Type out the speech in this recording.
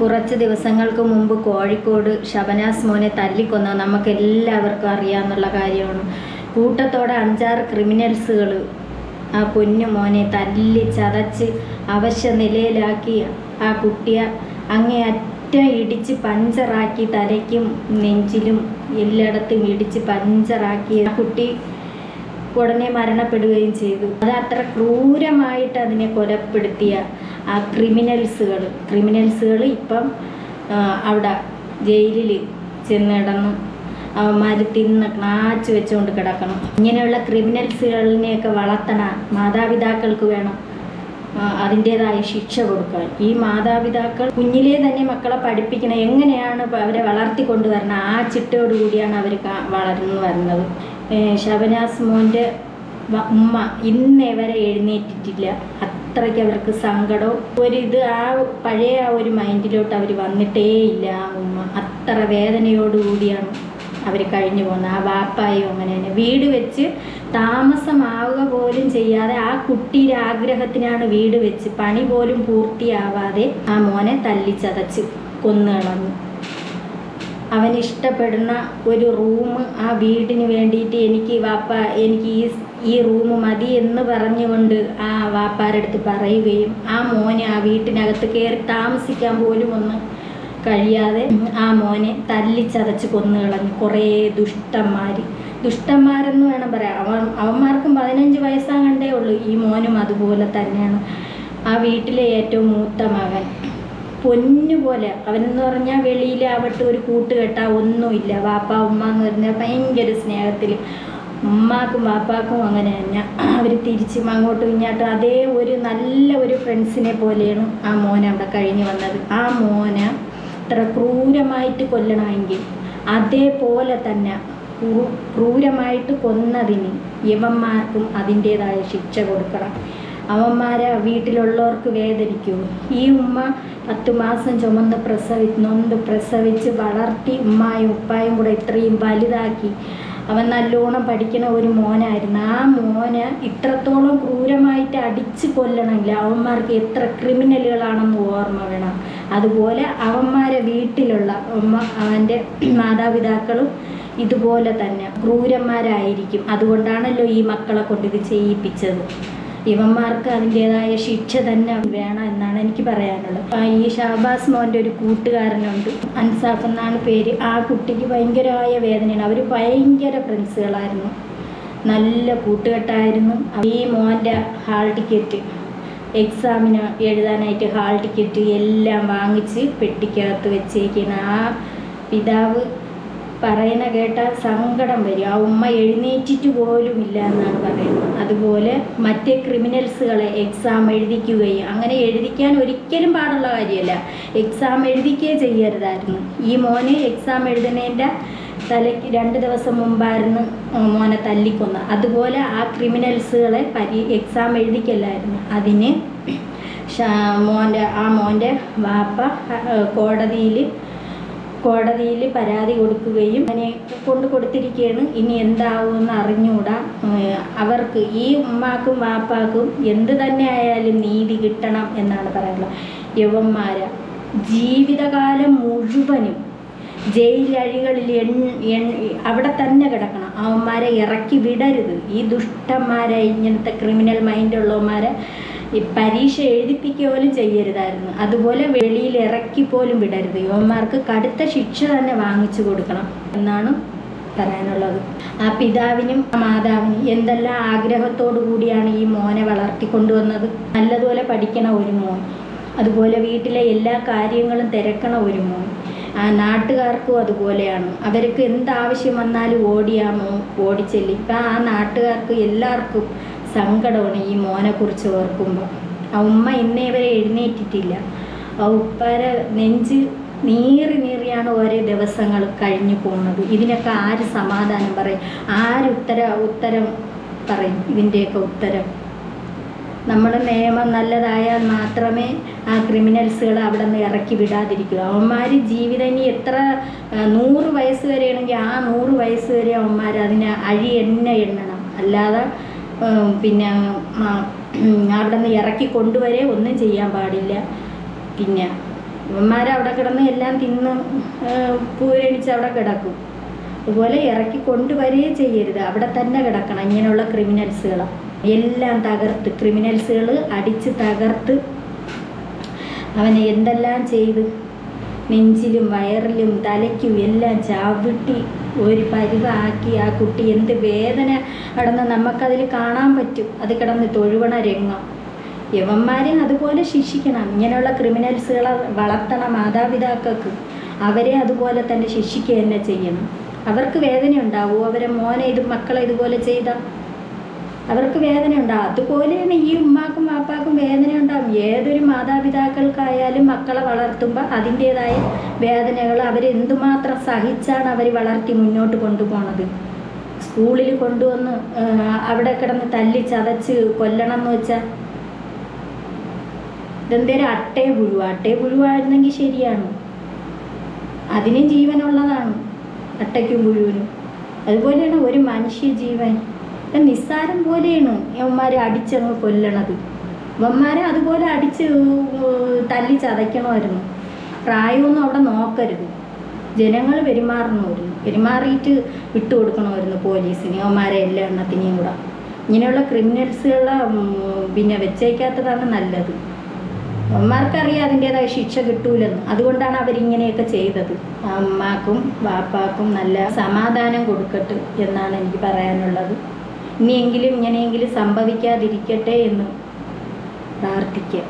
കുറച്ച് ദിവസങ്ങൾക്ക് മുമ്പ് കോഴിക്കോട് ഷബനാസ് മോനെ തല്ലിക്കൊന്ന നമുക്കെല്ലാവർക്കും അറിയാവുന്ന കാര്യമാണ്. കൂട്ടത്തോടെ 5-6 ക്രിമിനൽസുകൾ ആ പൊന്നു മോനെ തല്ലി ചതച്ച് അവശ്യ നിലയിലാക്കി ആ കുട്ടിയെ അങ്ങേയറ്റം ഇടിച്ച് പഞ്ചറാക്കി, തലയ്ക്കും നെഞ്ചിലും എല്ലായിടത്തും ഇടിച്ച് പഞ്ചറാക്കി ആ കുട്ടി ഉടനെ മരണപ്പെടുകയും ചെയ്തു. അത് അത്ര ക്രൂരമായിട്ട് അതിനെ കൊലപ്പെടുത്തിയ ആ ക്രിമിനൽസുകൾ ഇപ്പം അവിടെ ജയിലിൽ ചെന്ന് കിടന്ന് അവന്മാർ തിന്ന് ക്ലാച്ച് വെച്ചുകൊണ്ട് കിടക്കണം. ഇങ്ങനെയുള്ള ക്രിമിനൽസുകളിനെയൊക്കെ വളർത്തണ മാതാപിതാക്കൾക്ക് വേണം അതിൻ്റേതായ ശിക്ഷ കൊടുക്കാൻ. ഈ മാതാപിതാക്കൾ കുഞ്ഞിലേ തന്നെ മക്കളെ പഠിപ്പിക്കണം, എങ്ങനെയാണ് അവരെ വളർത്തിക്കൊണ്ടുവരണം, ആ ചിട്ടയോടുകൂടിയാണ് അവർ വളർന്നു വരുന്നത്. ഷബനാസ് മോൻ്റെ ഉമ്മ ഇന്നേ വരെ എഴുന്നേറ്റിട്ടില്ല. അത്രയ്ക്ക് അവർക്ക് സങ്കടവും ആ പഴയ ആ ഒരു മൈൻഡിലോട്ട് അവർ വന്നിട്ടേ ഇല്ല. ആ ഉമ്മ അത്ര വേദനയോടുകൂടിയാണ് അവർ കഴിഞ്ഞു പോകുന്നത്. ആ വാപ്പായും അങ്ങനെ തന്നെ വീട് വെച്ച് താമസമാവുക പോലും ചെയ്യാതെ ആ കുട്ടിയുടെ ആഗ്രഹത്തിനാണ് വീട് വെച്ച് പണി പോലും പൂർത്തിയാവാതെ ആ മോനെ തല്ലിച്ചതച്ച് കൊന്നുകളഞ്ഞു. അവനിഷ്ടപ്പെടുന്ന ഒരു റൂം ആ വീടിന് വേണ്ടിയിട്ട് എനിക്ക് ഈ റൂം മതി എന്ന് പറഞ്ഞുകൊണ്ട് ആ വാപ്പാരടുത്ത് പറയുകയും ആ മോനെ ആ വീട്ടിനകത്ത് കയറി താമസിക്കാൻ പോലും ഒന്നും കഴിയാതെ ആ മോനെ തല്ലിച്ചതച്ച് കൊന്നുകളഞ്ഞു. കുറേ ദുഷ്ടന്മാരെന്ന് വേണം പറയാം. അവന്മാർക്കും 15 വയസ്സാകണ്ടേ ഉള്ളൂ. ഈ മോനും അതുപോലെ തന്നെയാണ്. ആ വീട്ടിലെ ഏറ്റവും മൂത്ത മകൻ പൊന്നുപോലെ, അവനെന്ന് പറഞ്ഞാൽ വെളിയിൽ ആവട്ടെ ഒരു കൂട്ടുകെട്ടാ ഒന്നുമില്ല. വാപ്പ ഉമ്മ എന്ന് പറഞ്ഞാൽ ഭയങ്കര സ്നേഹത്തിൽ ഉമ്മാക്കും വാപ്പാക്കും അങ്ങനെ തന്നെ. അവർ തിരിച്ചും അങ്ങോട്ടും ഇങ്ങോട്ടും അതേ ഒരു നല്ല ഒരു ഫ്രണ്ട്സിനെ പോലെയാണ് ആ മോനെ അവിടെ കഴിഞ്ഞു വന്നത്. ആ മോനെ ഇത്ര ക്രൂരമായിട്ട് കൊല്ലണമെങ്കിൽ അതേപോലെ തന്നെ ക്രൂരമായിട്ട് കൊന്നതിന് യവന്മാർക്കും അതിൻ്റേതായ ശിക്ഷ കൊടുക്കണം. അവന്മാരെ വീട്ടിലുള്ളവർക്ക് വേദനിക്കുമോ? ഈ ഉമ്മ 10 മാസം നൊന്ത് പ്രസവിച്ച് വളർത്തി ഉമ്മായും ഉപ്പായും കൂടെ ഇത്രയും വലുതാക്കി. അവൻ നല്ലോണം പഠിക്കുന്ന ഒരു മോനായിരുന്നു. ആ മോനെ ഇത്രത്തോളം ക്രൂരമായിട്ട് അടിച്ച് കൊല്ലണമെങ്കിൽ അവന്മാർക്ക് എത്ര ക്രിമിനലുകളാണെന്ന് ഓർമ്മ വേണം. അതുപോലെ അവന്മാരെ വീട്ടിലുള്ള അവൻ്റെ മാതാപിതാക്കളും ഇതുപോലെ തന്നെ ക്രൂരന്മാരായിരിക്കും. അതുകൊണ്ടാണല്ലോ ഈ മക്കളെ കൊണ്ട് ഇത് ചെയ്യിപ്പിച്ചത്. ഇവന്മാർക്ക് അതിൻ്റേതായ ശിക്ഷ തന്നെ വേണം എന്നാണ് എനിക്ക് പറയാനുള്ളത്. ഈ ഷഹബാസ് മോൻ്റെ ഒരു കൂട്ടുകാരനുണ്ട്, അൻസാഫ് എന്നാണ് പേര്. ആ കുട്ടിക്ക് ഭയങ്കരമായ വേദനയാണ്. അവർ ഭയങ്കര ഫ്രണ്ട്സുകളായിരുന്നു, നല്ല കൂട്ടുകെട്ടായിരുന്നു. ഈ മോൻ്റെ ഹാൾ ടിക്കറ്റ്, എക്സാമിന് എഴുതാനായിട്ട് ഹാൾ ടിക്കറ്റ് എല്ലാം വാങ്ങിച്ച് പെട്ടിക്കകത്ത് വെച്ചേക്കുന്ന ആ പിതാവ് പറയുന്ന കേട്ടാൽ സങ്കടം വരും. ആ ഉമ്മ എഴുന്നേറ്റിട്ട് പോലും ഇല്ല എന്നാണ് പറയുന്നത്. അതുപോലെ മറ്റേ ക്രിമിനൽസുകളെ എക്സാം എഴുതിക്കുകയും, അങ്ങനെ എഴുതിക്കാൻ ഒരിക്കലും പാടുള്ള കാര്യമല്ല, എക്സാം എഴുതിക്കുകയും ചെയ്യരുതായിരുന്നു. ഈ മോനെ എക്സാം എഴുതുന്നതിൻ്റെ തലയ്ക്ക് 2 ദിവസം മുമ്പായിരുന്നു മോനെ തല്ലിക്കൊന്ന. അതുപോലെ ആ ക്രിമിനൽസുകളെ എക്സാം എഴുതിക്കല്ലായിരുന്നു. അതിന് മോൻ്റെ വാപ്പ കോടതിയിൽ പരാതി കൊടുക്കുകയും അതിനെ കൊടുത്തിരിക്കുകയാണ്. ഇനി എന്താവുമെന്ന് അറിഞ്ഞുകൂടാ. അവർക്ക് ഈ ഉമ്മാക്കും വാപ്പാക്കും എന്ത് തന്നെ ആയാലും നീതി കിട്ടണം എന്നാണ് പറയുന്നത്. യവന്മാരെ ജീവിതകാലം മുഴുവനും ജയിലഴികളിൽ അവിടെ തന്നെ കിടക്കണം. അവന്മാരെ ഇറക്കി വിടരുത്. ഈ ദുഷ്ടന്മാരെ, ഇങ്ങനത്തെ ക്രിമിനൽ മൈൻഡുള്ളവന്മാരെ പരീക്ഷ എഴുതിപ്പിക്കുക പോലും ചെയ്യരുതായിരുന്നു. അതുപോലെ വെളിയിൽ ഇറക്കി പോലും വിടരുത്. യുവന്മാർക്ക് കടുത്ത ശിക്ഷ തന്നെ വാങ്ങിച്ചു കൊടുക്കണം എന്നാണ് പറയാനുള്ളത്. ആ പിതാവിനും മാതാവിനും എന്തെല്ലാം ആഗ്രഹത്തോടു കൂടിയാണ് ഈ മോനെ വളർത്തിക്കൊണ്ടുവന്നത്. നല്ലതുപോലെ പഠിക്കണ ഒരു മോൻ, അതുപോലെ വീട്ടിലെ എല്ലാ കാര്യങ്ങളും തിരക്കണ ഒരു മോൻ. ആ നാട്ടുകാർക്കും അതുപോലെയാണ്. അവർക്ക് എന്താവശ്യം വന്നാലും ഓടിച്ചെല്ലും. ഇപ്പം ആ നാട്ടുകാർക്ക് എല്ലാവർക്കും സങ്കടമാണ് ഈ മോനെക്കുറിച്ച് ഓർക്കുമ്പോൾ. ആ ഉമ്മ ഇന്നേ വരെ എഴുന്നേറ്റിട്ടില്ല. ആ ഉപ്പാരെ നെഞ്ച് നീറിയാണ് ഓരോ ദിവസങ്ങൾ കഴിഞ്ഞു പോകുന്നത്. ഇതിനൊക്കെ ആര് സമാധാനം പറയും? ആര് ഉത്തരം പറയും? ഇതിൻ്റെയൊക്കെ ഉത്തരം നമ്മുടെ നിയമം നല്ലതായാൽ മാത്രമേ ആ ക്രിമിനൽസുകൾ അവിടെ നിന്ന് ഇറക്കി വിടാതിരിക്കൂ. അവന്മാർ ജീവിതം ഇനി എത്ര 100 വയസ്സ് വരെയാണെങ്കിൽ ആ 100 വയസ്സ് വരെ അവന്മാർ അതിനെ എണ്ണണം. അല്ലാതെ പിന്നെ അവിടെ നിന്ന് ഇറക്കി കൊണ്ടുവരെ ഒന്നും ചെയ്യാൻ പാടില്ല. പിന്നെ ഇവന്മാരവിടെ കിടന്ന് എല്ലാം തിന്ന് പൂരണിച്ച് അവിടെ കിടക്കും. അതുപോലെ ഇറക്കി കൊണ്ടുവരികയേ ചെയ്യരുത്, അവിടെ തന്നെ കിടക്കണം. ഇങ്ങനെയുള്ള ക്രിമിനൽസുകളെ എല്ലാം തകർത്ത്, ക്രിമിനൽസുകൾ അടിച്ച് തകർത്ത് അവനെ എന്തെല്ലാം ചെയ്ത് നെഞ്ചിലും വയറിലും തലയ്ക്കും എല്ലാം ചവിട്ടി ഒരു പരിവാക്കി. ആ കുട്ടി എന്ത് വേദന കിടന്ന് നമുക്കതിൽ കാണാൻ പറ്റും. അത് കിടന്ന് തൊഴുവണ രംഗം. യവന്മാരെ അതുപോലെ ശിക്ഷിക്കണം. ഇങ്ങനെയുള്ള ക്രിമിനൽസുകളെ വളർത്തണ മാതാപിതാക്കൾക്ക് അവരെ അതുപോലെ തന്നെ ശിക്ഷിക്കുക തന്നെ ചെയ്യണം. അവർക്ക് വേദന ഉണ്ടാവുമോ? അവരെ മോനെ മക്കളെ ഇതുപോലെ ചെയ്താൽ അവർക്ക് വേദന ഉണ്ടാവും. അതുപോലെയാണ് ഈ ഉമ്മാക്കും വാപ്പാക്കും വേദന ഉണ്ടാവും. ഏതൊരു മാതാപിതാക്കൾക്കായാലും മക്കളെ വളർത്തുമ്പോൾ അതിൻ്റേതായ വേദനകൾ അവരെന്തുമാത്രം സഹിച്ചാണ് അവർ വളർത്തി മുന്നോട്ട് കൊണ്ടുപോണത്. സ്കൂളിൽ കൊണ്ടുവന്ന് അവിടെ കിടന്ന് തല്ലി ചതച്ച് കൊല്ലണം എന്ന് വെച്ചാൽ ഇതെന്തേലും അട്ടയെ പുഴുവായിരുന്നെങ്കിൽ ശരിയാണ്, അതിനും ജീവനുള്ളതാണ്, അട്ടയ്ക്കും പുഴുവിനും. അതുപോലെയാണ് ഒരു മനുഷ്യ ജീവൻ നിസ്സാരം പോലെയാണ് ഇവന്മാരെ അടിച്ചങ്ങ് കൊല്ലണത്. ഇവന്മാരെ അതുപോലെ അടിച്ച് തല്ലി ചതയ്ക്കണമായിരുന്നു. പ്രായമൊന്നും അവിടെ നോക്കരുത്. ജനങ്ങൾ പെരുമാറിയിട്ട് വിട്ടുകൊടുക്കണമായിരുന്നു പോലീസിന് ഇവന്മാരെ എല്ലാ എണ്ണത്തിനെയും കൂടെ. ഇങ്ങനെയുള്ള ക്രിമിനൽസുകളെ പിന്നെ വെച്ചേക്കാത്തതാണ് നല്ലത്. അമ്മമാർക്കറിയാം അതിൻ്റേതായ ശിക്ഷ കിട്ടൂലെന്ന്. അതുകൊണ്ടാണ് അവരിങ്ങനെയൊക്കെ ചെയ്തത്. അമ്മക്കും വാപ്പാക്കും നല്ല സമാധാനം കൊടുക്കട്ടെ എന്നാണ് എനിക്ക് പറയാനുള്ളത്. ഇനിയെങ്കിലും ഇങ്ങനെയെങ്കിലും സംഭവിക്കാതിരിക്കട്ടെ എന്ന് പ്രാർത്ഥിക്കുക.